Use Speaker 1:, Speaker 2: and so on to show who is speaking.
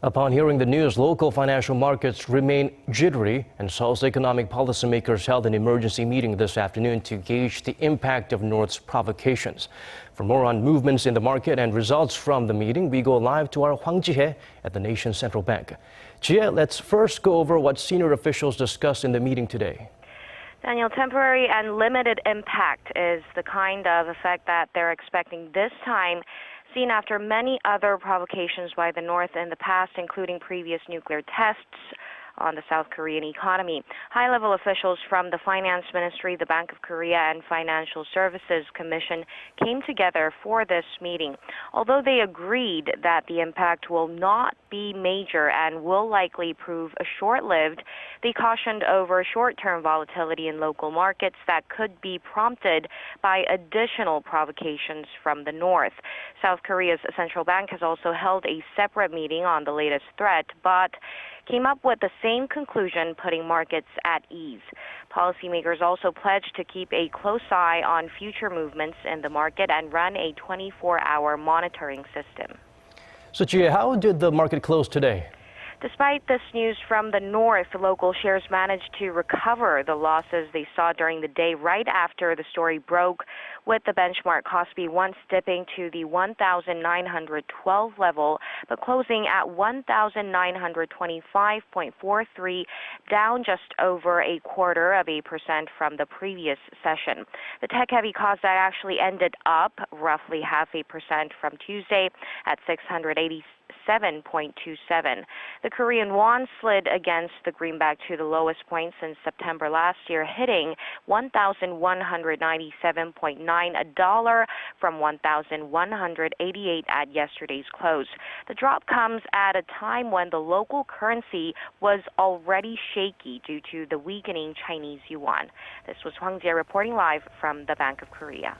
Speaker 1: Upon hearing the news, local financial markets remain jittery, and Seoul's economic policymakers held an emergency meeting this afternoon to gauge the impact of North's provocations. For more on movements in the market and results from the meeting, we go live to our Hwang Ji at the nation's central bank. Ji, let's first go over what senior officials discussed in the meeting today.
Speaker 2: Daniel, temporary and limited impact is the kind of effect that they're expecting this time, seen after many other provocations by the North in the past, including previous nuclear tests on the South Korean economy. High-level officials from the Finance Ministry, the Bank of Korea, and Financial Services Commission came together for this meeting. Although they agreed that the impact will not be major and will likely prove short-lived, they cautioned over short-term volatility in local markets that could be prompted by additional provocations from the North. South Korea's central bank has also held a separate meeting on the latest threat, but came up with the same conclusion, putting markets at ease. Policymakers also pledged to keep a close eye on future movements in the market and run a 24-hour monitoring system.
Speaker 1: So, Jia, how did the market close today?
Speaker 2: Despite this news from the North, local shares managed to recover the losses they saw during the day right after the story broke, with the benchmark Kospi once dipping to the 1,912 level, but closing at 1,925.43, down just over 0.25% from the previous session. The tech-heavy Kosdaq actually ended up roughly 0.5% from Tuesday at 687.27. The Korean won slid against the greenback to the lowest point since September last year, hitting 1,197.9 a dollar from 1,188 at yesterday's close. The drop comes at a time when the local currency was already shaky due to the weakening Chinese yuan. This was Hwang Ji reporting live from the Bank of Korea.